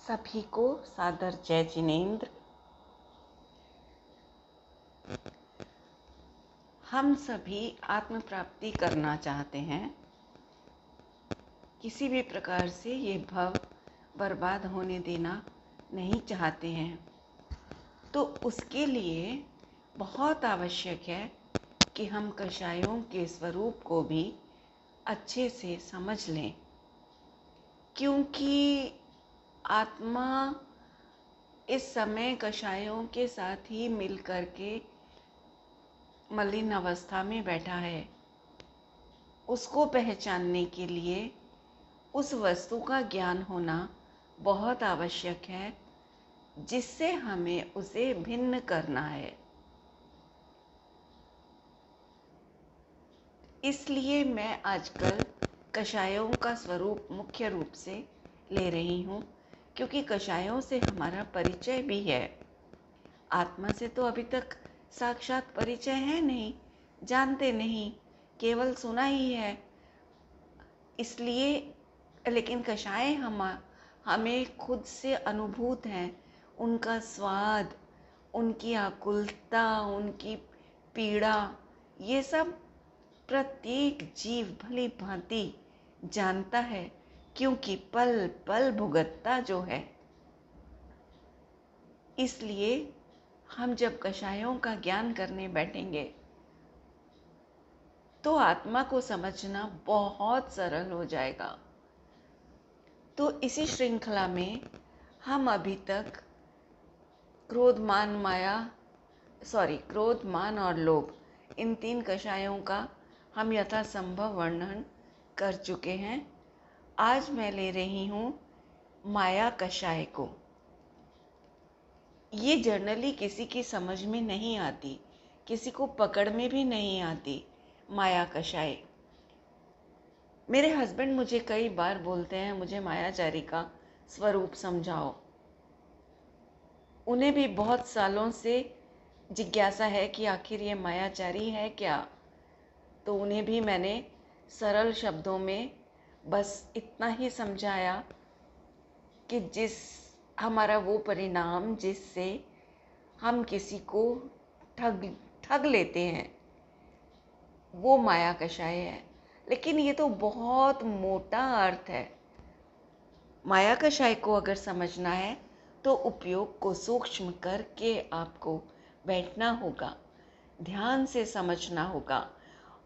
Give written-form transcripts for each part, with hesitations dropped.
सभी को सादर जय जिनेंद्र। हम सभी आत्म प्राप्ति करना चाहते हैं। किसी भी प्रकार से ये भव बर्बाद होने देना नहीं चाहते हैं। तो उसके लिए बहुत आवश्यक है कि हम कषायों के स्वरूप को भी अच्छे से समझ लें, क्योंकि आत्मा इस समय कषायों के साथ ही मिल कर के मलिन अवस्था में बैठा है। उसको पहचानने के लिए उस वस्तु का ज्ञान होना बहुत आवश्यक है, जिससे हमें उसे भिन्न करना है। इसलिए मैं आजकल कषायों का स्वरूप मुख्य रूप से ले रही हूँ, क्योंकि कषायों से हमारा परिचय भी है। आत्मा से तो अभी तक साक्षात परिचय है नहीं, जानते नहीं, केवल सुना ही है। इसलिए लेकिन कषाय हमें खुद से अनुभूत हैं। उनका स्वाद, उनकी आकुलता, उनकी पीड़ा, ये सब प्रत्येक जीव भली भांति जानता है, क्योंकि पल पल भुगतता जो है। इसलिए हम जब कषायों का ज्ञान करने बैठेंगे तो आत्मा को समझना बहुत सरल हो जाएगा। तो इसी श्रृंखला में हम अभी तक क्रोध मान और लोभ, इन 3 कषायों का हम यथासंभव वर्णन कर चुके हैं। आज मैं ले रही हूँ माया कषाय को। ये जनरली किसी की समझ में नहीं आती, किसी को पकड़ में भी नहीं आती माया कषाय। मेरे हस्बैंड मुझे कई बार बोलते हैं, मुझे मायाचारी का स्वरूप समझाओ। उन्हें भी बहुत सालों से जिज्ञासा है कि आखिर ये मायाचारी है क्या। तो उन्हें भी मैंने सरल शब्दों में बस इतना ही समझाया कि हमारा वो परिणाम जिससे हम किसी को ठग लेते हैं, वो माया कषाय है। लेकिन ये तो बहुत मोटा अर्थ है। माया कषाय को अगर समझना है तो उपयोग को सूक्ष्म करके आपको बैठना होगा, ध्यान से समझना होगा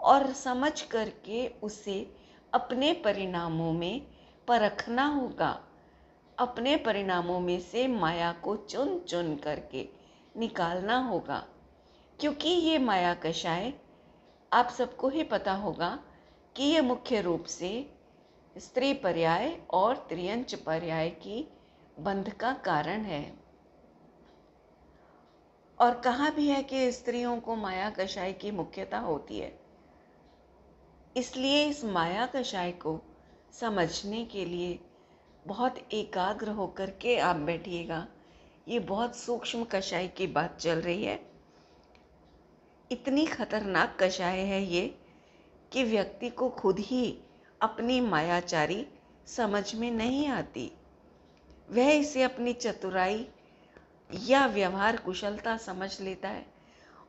और समझ करके उसे अपने परिणामों में परखना होगा। अपने परिणामों में से माया को चुन चुन करके निकालना होगा, क्योंकि ये माया कषाय आप सबको ही पता होगा कि ये मुख्य रूप से स्त्री पर्याय और त्रियंच पर्याय की बंध का कारण है। और कहा भी है कि स्त्रियों को माया कषाय की मुख्यता होती है। इसलिए इस माया कषाय को समझने के लिए बहुत एकाग्र होकर के आप बैठिएगा। ये बहुत सूक्ष्म कषाय की बात चल रही है। इतनी खतरनाक कषाय है ये कि व्यक्ति को खुद ही अपनी मायाचारी समझ में नहीं आती। वह इसे अपनी चतुराई या व्यवहार कुशलता समझ लेता है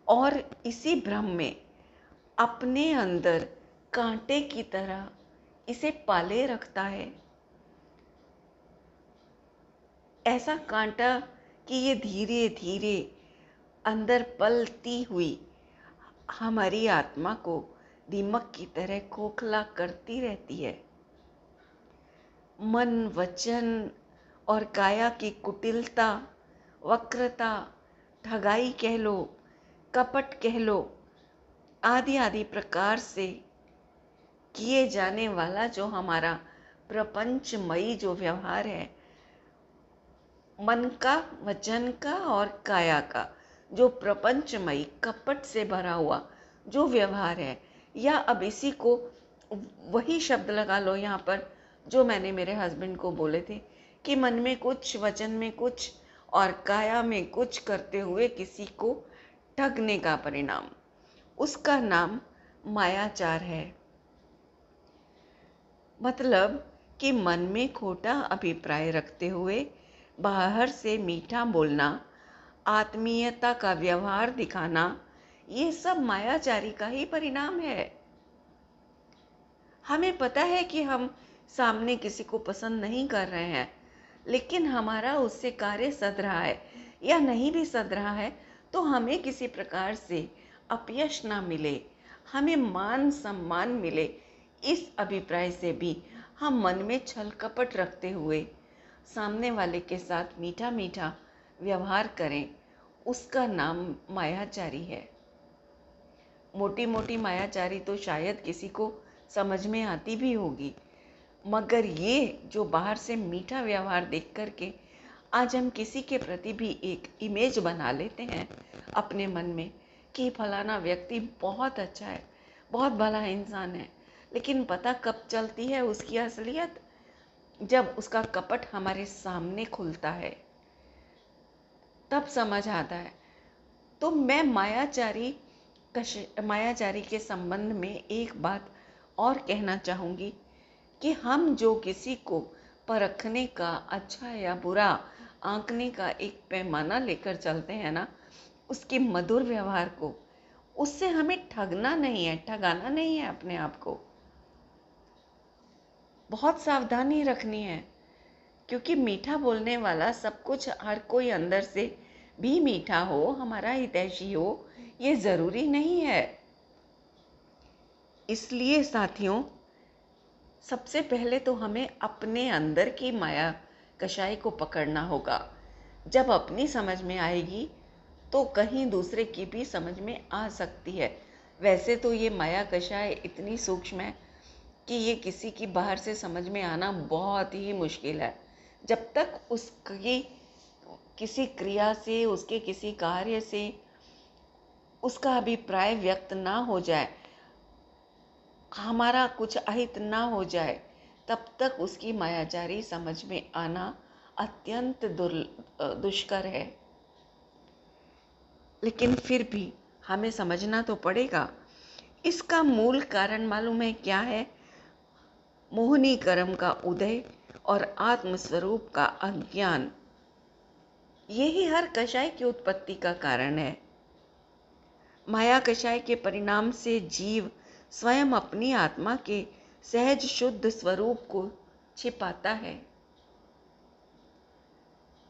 और इसी भ्रम में अपने अंदर कांटे की तरह इसे पाले रखता है। ऐसा कांटा कि ये धीरे धीरे अंदर पलती हुई हमारी आत्मा को दीमक की तरह खोखला करती रहती है। मन, वचन और काया की कुटिलता, वक्रता, ठगाई कह लो, कपट कह लो, आदि आदि प्रकार से किए जाने वाला जो हमारा प्रपंचमयी जो व्यवहार है, मन का, वचन का और काया का जो प्रपंचमयी कपट से भरा हुआ जो व्यवहार है, या अब इसी को वही शब्द लगा लो यहाँ पर जो मैंने मेरे हस्बैंड को बोले थे कि मन में कुछ, वचन में कुछ और काया में कुछ करते हुए किसी को ठगने का परिणाम, उसका नाम मायाचार है। मतलब कि मन में खोटा अभिप्राय रखते हुए बाहर से मीठा बोलना, आत्मीयता का व्यवहार दिखाना, ये सब मायाचारी का ही परिणाम है। हमें पता है कि हम सामने किसी को पसंद नहीं कर रहे हैं, लेकिन हमारा उससे कार्य सध रहा है या नहीं भी सध रहा है तो हमें किसी प्रकार से अपयश ना मिले, हमें मान सम्मान मिले, इस अभिप्राय से भी हम मन में छल कपट रखते हुए सामने वाले के साथ मीठा मीठा व्यवहार करें, उसका नाम मायाचारी है। मोटी मोटी मायाचारी तो शायद किसी को समझ में आती भी होगी, मगर ये जो बाहर से मीठा व्यवहार देख कर के आज हम किसी के प्रति भी एक इमेज बना लेते हैं अपने मन में कि फलाना व्यक्ति बहुत अच्छा है, बहुत भला इंसान है, लेकिन पता कब चलती है उसकी असलियत? जब उसका कपट हमारे सामने खुलता है, तब समझ आता है। तो मैं मायाचारी के संबंध में एक बात और कहना चाहूँगी कि हम जो किसी को परखने का, अच्छा या बुरा आंकने का एक पैमाना लेकर चलते हैं ना, उसके मधुर व्यवहार को, उससे हमें ठगना नहीं है, ठगाना नहीं है अपने आप को। बहुत सावधानी रखनी है, क्योंकि मीठा बोलने वाला सब कुछ, हर कोई अंदर से भी मीठा हो, हमारा हितैषी हो, ये ज़रूरी नहीं है। इसलिए साथियों, सबसे पहले तो हमें अपने अंदर की माया कषाय को पकड़ना होगा। जब अपनी समझ में आएगी तो कहीं दूसरे की भी समझ में आ सकती है। वैसे तो ये माया कषाय इतनी सूक्ष्म है कि ये किसी की बाहर से समझ में आना बहुत ही मुश्किल है। जब तक उसकी किसी क्रिया से, उसके किसी कार्य से उसका अभिप्राय व्यक्त ना हो जाए, हमारा कुछ अहित ना हो जाए, तब तक उसकी मायाचारी समझ में आना अत्यंत दुष्कर है। लेकिन फिर भी हमें समझना तो पड़ेगा। इसका मूल कारण मालूम है क्या है? मोहिनी कर्म का उदय और आत्मस्वरूप का अज्ञान, यही हर कषाय की उत्पत्ति का कारण है। माया कषाय के परिणाम से जीव स्वयं अपनी आत्मा के सहज शुद्ध स्वरूप को छिपाता है।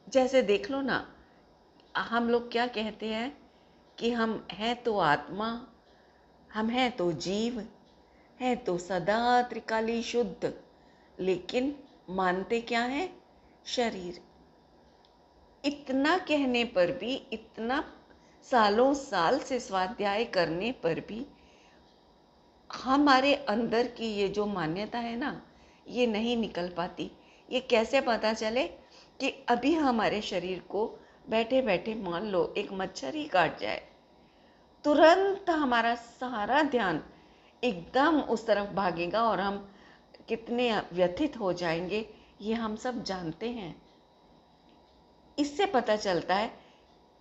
जैसे देख लो ना, हम लोग क्या कहते हैं कि हम हैं तो आत्मा, हम हैं तो जीव, हैं तो सदा त्रिकाली शुद्ध, लेकिन मानते क्या है? शरीर। इतना कहने पर भी, इतना सालों साल से स्वाध्याय करने पर भी हमारे अंदर की ये जो मान्यता है ना, ये नहीं निकल पाती। ये कैसे पता चले कि अभी हमारे शरीर को बैठे बैठे मान लो एक मच्छर ही काट जाए, तुरंत हमारा सारा ध्यान एकदम उस तरफ भागेगा और हम कितने व्यथित हो जाएंगे, ये हम सब जानते हैं। इससे पता चलता है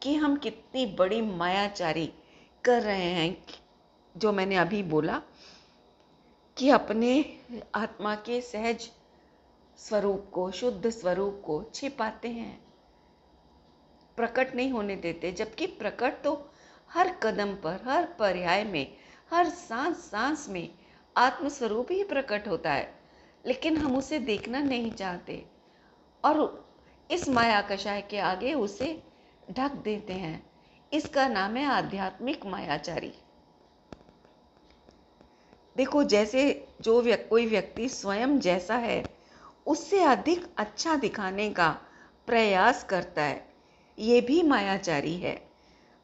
कि हम कितनी बड़ी मायाचारी कर रहे हैं। जो मैंने अभी बोला कि अपने आत्मा के सहज स्वरूप को, शुद्ध स्वरूप को छिपाते हैं, प्रकट नहीं होने देते, जबकि प्रकट तो हर कदम पर, हर पर्याय में, हर सांस सांस में आत्मस्वरूप ही प्रकट होता है, लेकिन हम उसे देखना नहीं चाहते और इस माया कषाय के आगे उसे ढक देते हैं। इसका नाम है आध्यात्मिक मायाचारी। देखो, जैसे कोई व्यक्ति स्वयं जैसा है उससे अधिक अच्छा दिखाने का प्रयास करता है, ये भी मायाचारी है।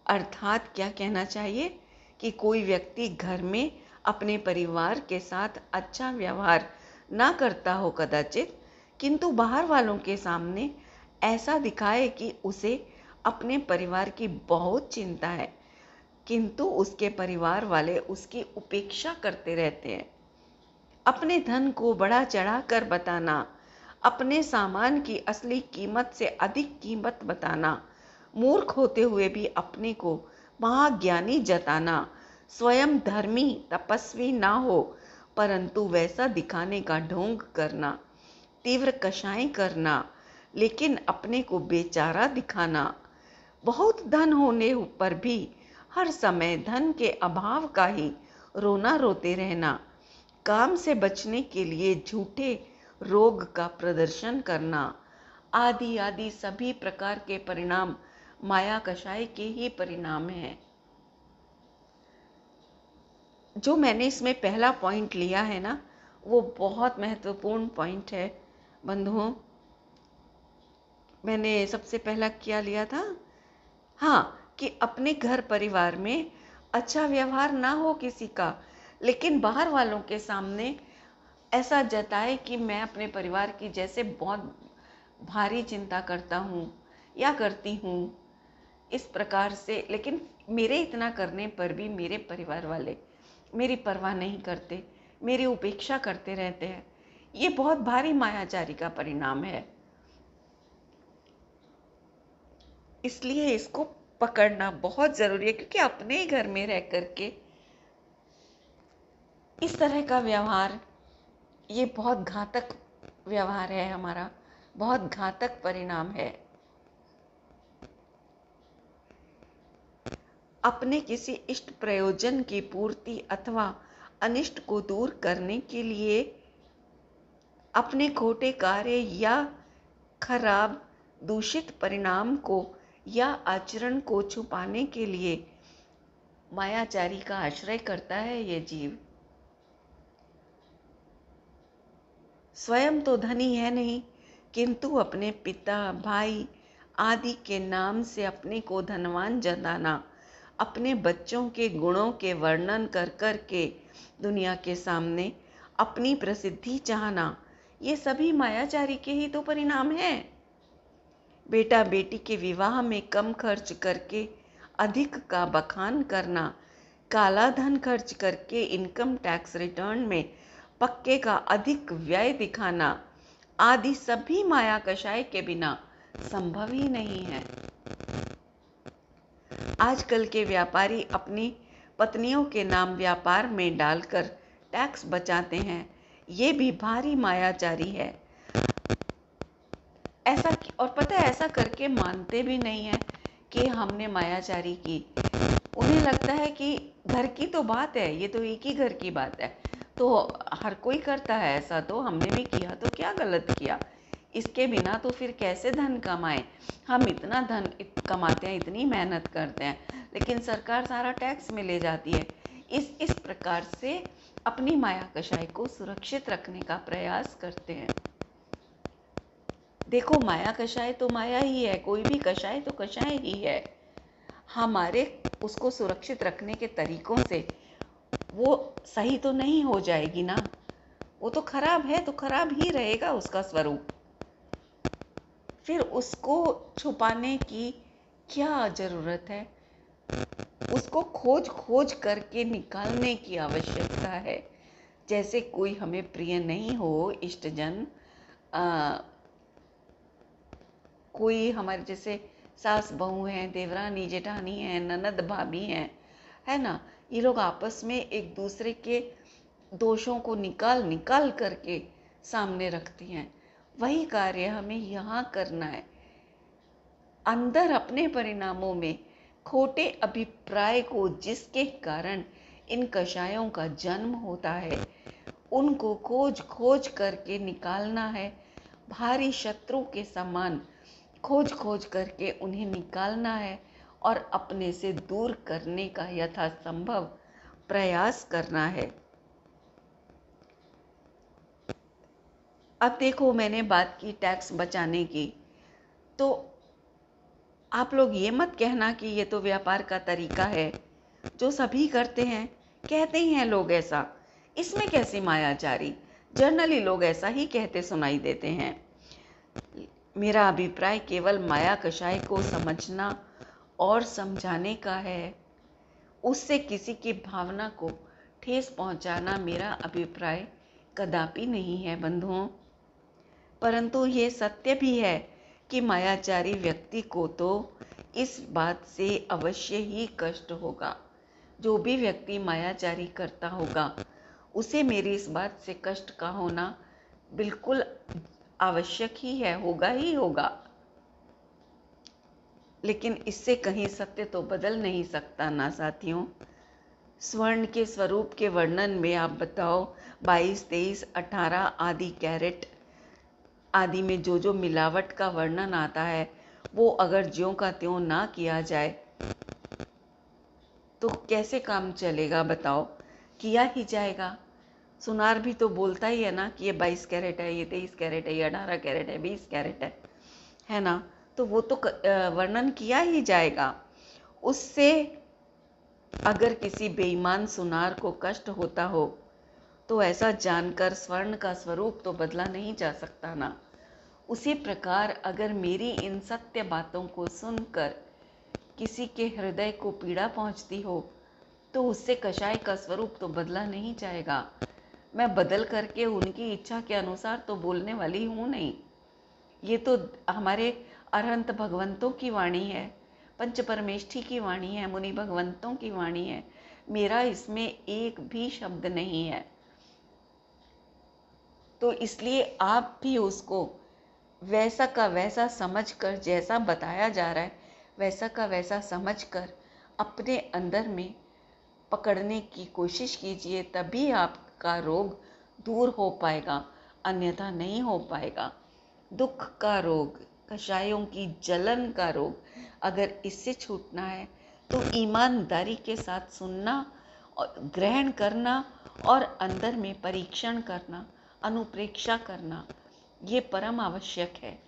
अर्थात क्या कहना चाहिए कि कोई व्यक्ति घर में अपने परिवार के साथ अच्छा व्यवहार ना करता हो कदाचित, किंतु बाहर वालों के सामने ऐसा दिखाए कि उसे अपने परिवार की बहुत चिंता है, किंतु उसके परिवार वाले उसकी उपेक्षा करते रहते हैं। अपने धन को बढ़ा चढ़ा कर बताना, अपने सामान की असली कीमत से अधिक कीमत बताना, मूर्ख होते हुए भी अपने को महाज्ञानी जताना, स्वयं धर्मी तपस्वी ना हो परंतु वैसा दिखाने का ढोंग करना, तीव्र कषाय करना, लेकिन अपने को बेचारा दिखाना, बहुत धन होने पर भी हर समय धन के अभाव का ही रोना रोते रहना, काम से बचने के लिए झूठे रोग का प्रदर्शन करना, आदि आदि सभी प्रकार के परिणाम माया कषाय के ही परिणाम हैं। जो मैंने इसमें पहला पॉइंट लिया है ना, वो बहुत महत्वपूर्ण पॉइंट है बंधुओं। मैंने सबसे पहला क्या लिया था, हाँ, कि अपने घर परिवार में अच्छा व्यवहार ना हो किसी का, लेकिन बाहर वालों के सामने ऐसा जताए कि मैं अपने परिवार की जैसे बहुत भारी चिंता करता हूँ या करती हूँ, इस प्रकार से। लेकिन मेरे इतना करने पर भी मेरे परिवार वाले मेरी परवाह नहीं करते, मेरी उपेक्षा करते रहते हैं। ये बहुत भारी मायाचारी का परिणाम है। इसलिए इसको पकड़ना बहुत ज़रूरी है, क्योंकि अपने ही घर में रह करके इस तरह का व्यवहार, ये बहुत घातक व्यवहार है हमारा, बहुत घातक परिणाम है। अपने किसी इष्ट प्रयोजन की पूर्ति अथवा अनिष्ट को दूर करने के लिए, अपने खोटे कार्य या खराब दूषित परिणाम को या आचरण को छुपाने के लिए मायाचारी का आश्रय करता है ये जीव। स्वयं तो धनी है नहीं, किंतु अपने पिता, भाई आदि के नाम से अपने को धनवान जताना, अपने बच्चों के गुणों के वर्णन कर कर के दुनिया के सामने अपनी प्रसिद्धि चाहना, ये सभी मायाचारी के ही तो परिणाम हैं। बेटा बेटी के विवाह में कम खर्च करके अधिक का बखान करना, काला धन खर्च करके इनकम टैक्स रिटर्न में पक्के का अधिक व्यय दिखाना, आदि सभी माया कषाय के बिना संभव ही नहीं है। आजकल के व्यापारी अपनी पत्नियों के नाम व्यापार में डालकर टैक्स बचाते हैं, ये भी भारी मायाचारी है। ऐसा, और पता है, ऐसा करके मानते भी नहीं है कि हमने मायाचारी की। उन्हें लगता है कि घर की तो बात है, ये तो एक ही घर की बात है, तो हर कोई करता है ऐसा, तो हमने भी किया तो क्या गलत किया, इसके बिना तो फिर कैसे धन कमाएं। हम इतना धन कमाते हैं, इतनी मेहनत करते हैं, लेकिन सरकार सारा टैक्स में ले जाती है। इस प्रकार से अपनी माया कषाय को सुरक्षित रखने का प्रयास करते हैं। देखो, माया कषाय तो माया ही है, कोई भी कषाय तो कषाय ही है। हमारे उसको सुरक्षित रखने के तरीकों से वो सही तो नहीं हो जाएगी ना, वो तो खराब है, तो खराब ही रहेगा उसका स्वरूप। फिर उसको छुपाने की क्या जरूरत है, उसको खोज खोज करके निकालने की आवश्यकता है। जैसे कोई हमें प्रिय नहीं हो, इष्टजन, कोई हमारे जैसे सास बहू हैं, देवरानी जेठानी हैं, ननद भाभी हैं, है ना, ये लोग आपस में एक दूसरे के दोषों को निकाल निकाल करके सामने रखती हैं। वही कार्य हमें यहाँ करना है। अंदर अपने परिणामों में खोटे अभिप्राय को, जिसके कारण इन कषायों का जन्म होता है, उनको खोज खोज करके निकालना है। भारी शत्रु के समान खोज खोज करके उन्हें निकालना है और अपने से दूर करने का यथासंभव प्रयास करना है। अब देखो, मैंने बात की टैक्स बचाने की, तो आप लोग ये मत कहना कि ये तो व्यापार का तरीका है जो सभी करते हैं, कहते ही हैं लोग ऐसा, इसमें कैसी मायाचारी। जनरली लोग ऐसा ही कहते सुनाई देते हैं। मेरा अभिप्राय केवल माया कषाय को समझना और समझाने का है, उससे किसी की भावना को ठेस पहुंचाना मेरा अभिप्राय कदापि नहीं है बंधुओं। परंतु ये सत्य भी है कि मायाचारी व्यक्ति को तो इस बात से अवश्य ही कष्ट होगा। जो भी व्यक्ति मायाचारी करता होगा, उसे मेरी इस बात से कष्ट का होना बिल्कुल आवश्यक ही है, होगा ही होगा, लेकिन इससे कहीं सत्य तो बदल नहीं सकता ना साथियों। स्वर्ण के स्वरूप के वर्णन में आप बताओ 22, 23, 18 आदि कैरेट आदि में जो जो मिलावट का वर्णन आता है, वो अगर ज्यों का त्यों ना किया जाए तो कैसे काम चलेगा बताओ? किया ही जाएगा। सुनार भी तो बोलता ही है ना कि ये 22 कैरेट है, ये 23 कैरेट है, ये 18 कैरेट है, 20 कैरेट है ना? तो वो तो वर्णन किया ही जाएगा। उससे अगर किसी बेईमान सुनार को कष्ट होता हो तो ऐसा जानकर स्वर्ण का स्वरूप तो बदला नहीं जा सकता ना। उसी प्रकार अगर मेरी इन सत्य बातों को सुनकर किसी के हृदय को पीड़ा पहुंचती हो तो उससे कषाय का स्वरूप तो बदला नहीं जाएगा। मैं बदल करके उनकी इच्छा के अनुसार तो बोलने वाली हूँ नहीं। ये तो हमारे अरहंत भगवंतों की वाणी है, पंच परमेष्ठी की वाणी है, मुनि भगवंतों की वाणी है। मेरा इसमें एक भी शब्द नहीं है। तो इसलिए आप भी उसको वैसा का वैसा समझकर, जैसा बताया जा रहा है वैसा का वैसा समझकर अपने अंदर में पकड़ने की कोशिश कीजिए, तभी आपका रोग दूर हो पाएगा, अन्यथा नहीं हो पाएगा। दुख का रोग, कषायों की जलन का रोग, अगर इससे छूटना है तो ईमानदारी के साथ सुनना और ग्रहण करना और अंदर में परीक्षण करना, अनुप्रेक्षा करना, ये परम आवश्यक है।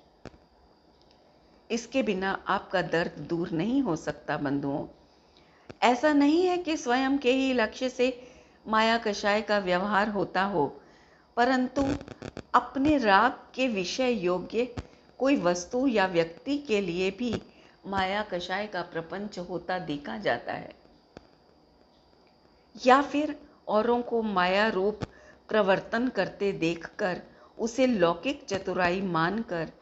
इसके बिना आपका दर्द दूर नहीं हो सकता बंधुओं। ऐसा नहीं है कि स्वयं के ही लक्ष्य से माया कषाय का व्यवहार होता हो, परंतु अपने राग के विषय योग्य कोई वस्तु या व्यक्ति के लिए भी माया कषाय का प्रपंच होता देखा जाता है, या फिर औरों को माया रूप प्रवर्तन करते देखकर उसे लौकिक चतुराई मानकर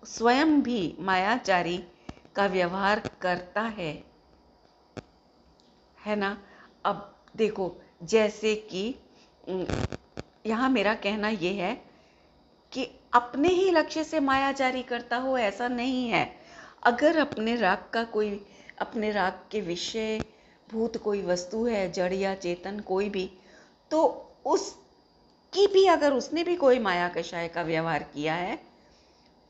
स्वयं भी मायाचारी का व्यवहार करता है ना। अब देखो, जैसे कि यहाँ मेरा कहना ये है कि अपने ही लक्ष्य से मायाचारी करता हो ऐसा नहीं है। अगर अपने राग के विषय भूत कोई वस्तु है, जड़ या चेतन कोई भी, तो उसकी भी अगर उसने भी कोई माया कषाय का व्यवहार किया है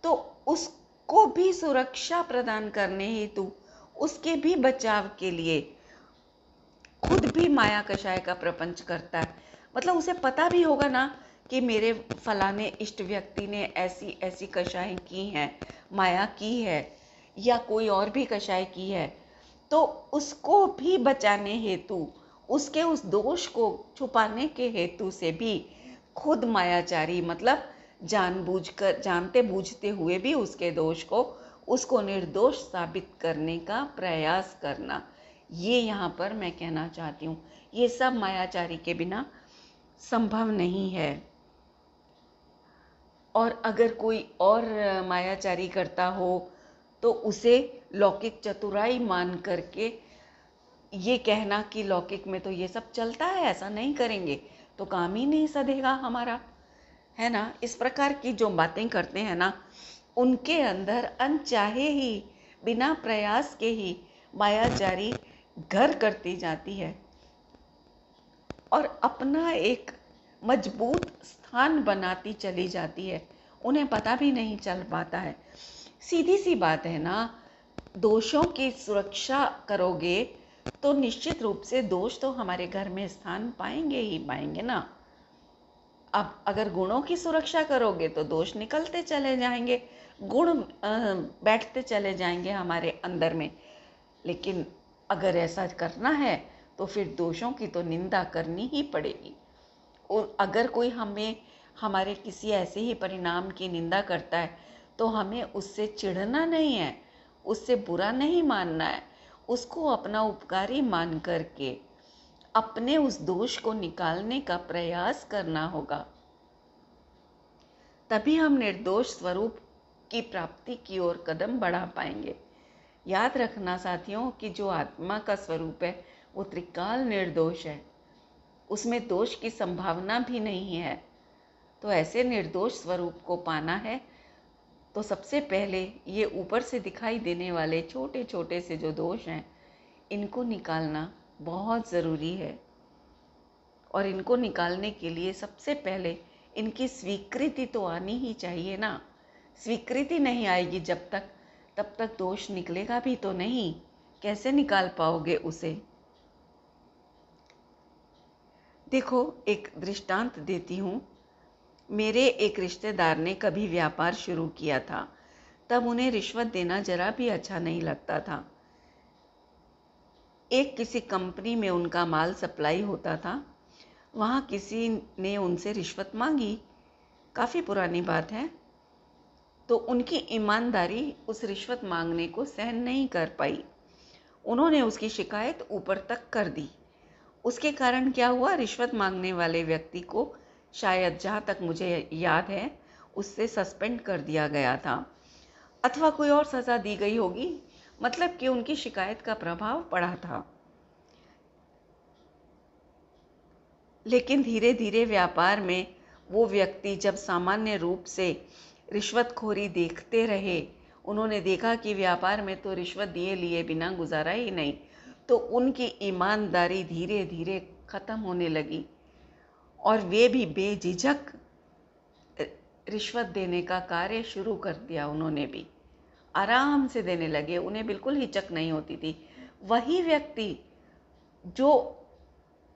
तो उसको भी सुरक्षा प्रदान करने हेतु, उसके भी बचाव के लिए खुद भी माया कषाय का प्रपंच करता है। मतलब उसे पता भी होगा ना कि मेरे फलाने इष्ट व्यक्ति ने ऐसी ऐसी कषाय की हैं, माया की है या कोई और भी कषाय की है, तो उसको भी बचाने हेतु, उसके उस दोष को छुपाने के हेतु से भी खुद मायाचारी, मतलब जानबूझकर, जानते बूझते हुए भी उसके दोष को, उसको निर्दोष साबित करने का प्रयास करना, ये यहाँ पर मैं कहना चाहती हूँ। ये सब मायाचारी के बिना संभव नहीं है। और अगर कोई और मायाचारी करता हो तो उसे लौकिक चतुराई मान करके ये कहना कि लौकिक में तो ये सब चलता है, ऐसा नहीं करेंगे तो काम ही नहीं सधेगा हमारा, है ना। इस प्रकार की जो बातें करते हैं ना, उनके अंदर अनचाहे ही, बिना प्रयास के ही मायाचारी घर करती जाती है और अपना एक मजबूत स्थान बनाती चली जाती है। उन्हें पता भी नहीं चल पाता है। सीधी सी बात है ना, दोषों की सुरक्षा करोगे तो निश्चित रूप से दोष तो हमारे घर में स्थान पाएंगे ही पाएंगे ना। अब अगर गुणों की सुरक्षा करोगे तो दोष निकलते चले जाएंगे, गुण बैठते चले जाएंगे हमारे अंदर में। लेकिन अगर ऐसा करना है तो फिर दोषों की तो निंदा करनी ही पड़ेगी। और अगर कोई हमें हमारे किसी ऐसे ही परिणाम की निंदा करता है तो हमें उससे चिढ़ना नहीं है, उससे बुरा नहीं मानना है, उसको अपना उपकारी मान करके अपने उस दोष को निकालने का प्रयास करना होगा। तभी हम निर्दोष स्वरूप की प्राप्ति की ओर कदम बढ़ा पाएंगे। याद रखना साथियों कि जो आत्मा का स्वरूप है वो त्रिकाल निर्दोष है, उसमें दोष की संभावना भी नहीं है। तो ऐसे निर्दोष स्वरूप को पाना है तो सबसे पहले ये ऊपर से दिखाई देने वाले छोटे छोटे से जो दोष हैं, इनको निकालना बहुत ज़रूरी है। और इनको निकालने के लिए सबसे पहले इनकी स्वीकृति तो आनी ही चाहिए ना। स्वीकृति नहीं आएगी जब तक, तब तक दोष निकलेगा भी तो नहीं। कैसे निकाल पाओगे उसे? देखो, एक दृष्टांत देती हूँ। मेरे एक रिश्तेदार ने कभी व्यापार शुरू किया था, तब उन्हें रिश्वत देना जरा भी अच्छा नहीं लगता था। एक किसी कंपनी में उनका माल सप्लाई होता था, वहाँ किसी ने उनसे रिश्वत मांगी। काफ़ी पुरानी बात है। तो उनकी ईमानदारी उस रिश्वत मांगने को सहन नहीं कर पाई। उन्होंने उसकी शिकायत ऊपर तक कर दी। उसके कारण क्या हुआ, रिश्वत मांगने वाले व्यक्ति को शायद, जहाँ तक मुझे याद है, उससे सस्पेंड कर दिया गया था अथवा कोई और सज़ा दी गई होगी। मतलब कि उनकी शिकायत का प्रभाव पड़ा था। लेकिन धीरे धीरे व्यापार में वो व्यक्ति जब सामान्य रूप से रिश्वतखोरी देखते रहे, उन्होंने देखा कि व्यापार में तो रिश्वत दिए लिए बिना गुजारा ही नहीं, तो उनकी ईमानदारी धीरे धीरे ख़त्म होने लगी और वे भी बेझिझक रिश्वत देने का कार्य शुरू कर दिया। उन्होंने भी आराम से देने लगे, उन्हें बिल्कुल हिचक नहीं होती थी। वही व्यक्ति जो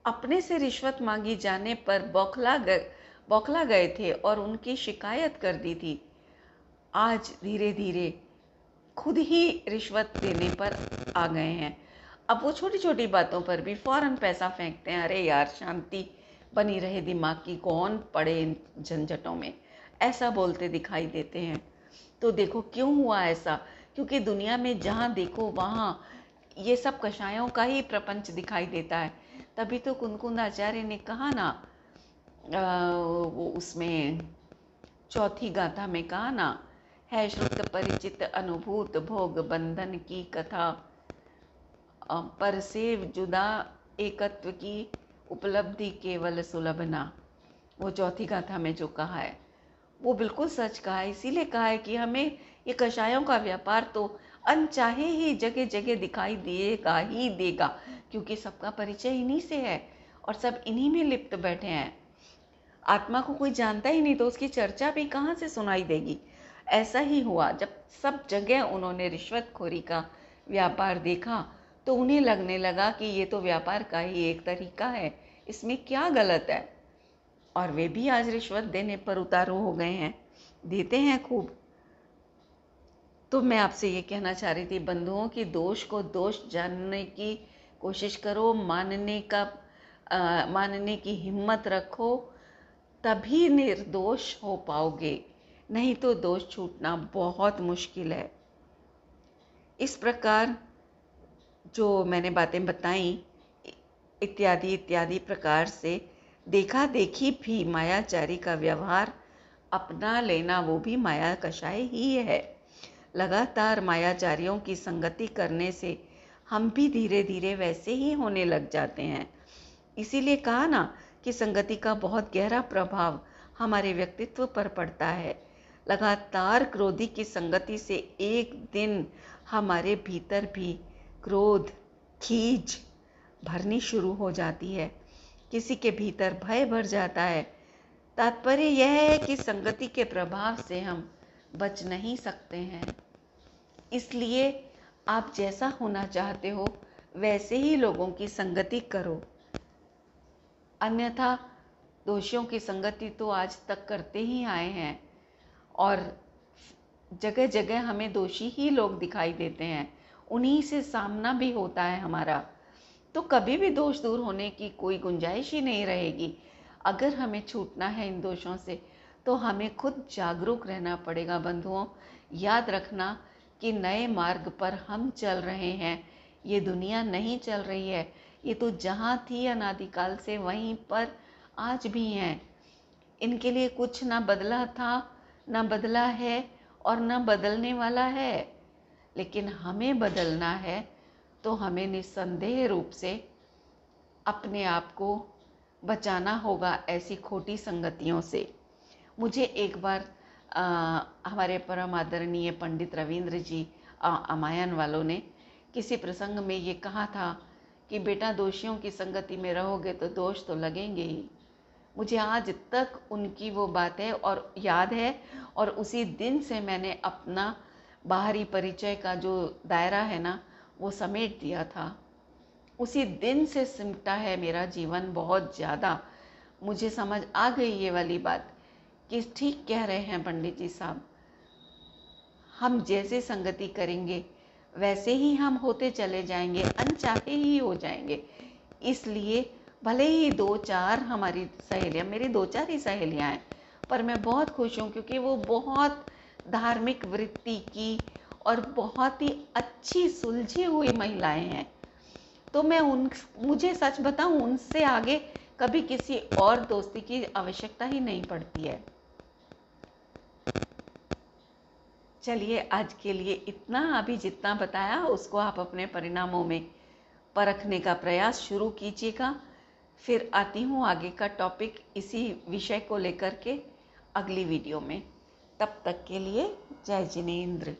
अपने से रिश्वत मांगी जाने पर बौखला गए थे और उनकी शिकायत कर दी थी, आज धीरे धीरे खुद ही रिश्वत देने पर आ गए हैं। अब वो छोटी छोटी बातों पर भी फौरन पैसा फेंकते हैं। अरे यार, शांति बनी रहे दिमाग की, कौन पड़े इन झंझटों में, ऐसा बोलते दिखाई देते हैं। तो देखो क्यों हुआ ऐसा, क्योंकि दुनिया में जहाँ देखो वहाँ ये सब कषायों का ही प्रपंच दिखाई देता है। तभी तो कुनकुन आचार्य ने कहा ना, वो उसमें चौथी गाथा में कहा ना, है श्रुत परिचित अनुभूत भोग बंधन की कथा, पर से जुदा एकत्व की उपलब्धि केवल सुलभ ना। वो चौथी गाथा में जो कहा है वो बिल्कुल सच कहा है। इसीलिए कहा है कि हमें ये कषायों का व्यापार तो अनचाहे ही जगह जगह दिखाई देगा ही देगा, क्योंकि सबका परिचय इन्हीं से है और सब इन्हीं में लिप्त बैठे हैं। आत्मा को कोई जानता ही नहीं तो उसकी चर्चा भी कहाँ से सुनाई देगी। ऐसा ही हुआ, जब सब जगह उन्होंने रिश्वतखोरी का व्यापार देखा तो उन्हें लगने लगा कि ये तो व्यापार का ही एक तरीका है, इसमें क्या गलत है। और वे भी आज रिश्वत देने पर उतारू हो गए हैं, देते हैं खूब। तो मैं आपसे ये कहना चाह रही थी बंधुओं की दोष को दोष जानने की कोशिश करो, मानने की हिम्मत रखो, तभी निर्दोष हो पाओगे, नहीं तो दोष छूटना बहुत मुश्किल है। इस प्रकार जो मैंने बातें बताई, इत्यादि इत्यादि प्रकार से देखा देखी भी मायाचारी का व्यवहार अपना लेना, वो भी माया कषाय ही है। लगातार मायाचारियों की संगति करने से हम भी धीरे धीरे वैसे ही होने लग जाते हैं। इसीलिए कहा ना कि संगति का बहुत गहरा प्रभाव हमारे व्यक्तित्व पर पड़ता है। लगातार क्रोधी की संगति से एक दिन हमारे भीतर भी क्रोध, खीज भरनी शुरू हो जाती है। किसी के भीतर भय भर जाता है। तात्पर्य यह है कि संगति के प्रभाव से हम बच नहीं सकते हैं। इसलिए आप जैसा होना चाहते हो वैसे ही लोगों की संगति करो, अन्यथा दोषियों की संगति तो आज तक करते ही आए हैं और जगह जगह हमें दोषी ही लोग दिखाई देते हैं, उन्हीं से सामना भी होता है हमारा। तो कभी भी दोष दूर होने की कोई गुंजाइश ही नहीं रहेगी। अगर हमें छूटना है इन दोषों से तो हमें खुद जागरूक रहना पड़ेगा। बंधुओं, याद रखना कि नए मार्ग पर हम चल रहे हैं, ये दुनिया नहीं चल रही है। ये तो जहाँ थी अनादिकाल से वहीं पर आज भी हैं। इनके लिए कुछ ना बदला था, ना बदला है और ना बदलने वाला है। लेकिन हमें बदलना है तो हमें निस्संदेह रूप से अपने आप को बचाना होगा ऐसी खोटी संगतियों से। मुझे एक बार हमारे परम आदरणीय पंडित रविंद्र जी अमायन वालों ने किसी प्रसंग में ये कहा था कि बेटा दोषियों की संगति में रहोगे तो दोष तो लगेंगे ही। मुझे आज तक उनकी वो बात है और याद है, और उसी दिन से मैंने अपना बाहरी परिचय का जो दायरा है ना वो समेट दिया था। उसी दिन से सिमटा है मेरा जीवन बहुत ज़्यादा। मुझे समझ आ गई ये वाली बात कि ठीक कह रहे हैं पंडित जी साहब, हम जैसे संगति करेंगे वैसे ही हम होते चले जाएंगे, अनचाहे ही हो जाएंगे। इसलिए भले ही दो चार हमारी सहेलियाँ, मेरी दो चार ही सहेलियाँ हैं, पर मैं बहुत खुश हूँ क्योंकि वो बहुत धार्मिक वृत्ति की और बहुत ही अच्छी सुलझी हुई महिलाएं हैं। तो मैं मुझे सच बताऊं, उनसे आगे कभी किसी और दोस्ती की आवश्यकता ही नहीं पड़ती है। चलिए आज के लिए इतना। अभी जितना बताया उसको आप अपने परिणामों में परखने का प्रयास शुरू कीजिएगा। फिर आती हूँ आगे का टॉपिक इसी विषय को लेकर के अगली वीडियो में। तब तक के लिए जय जिनेंद्र।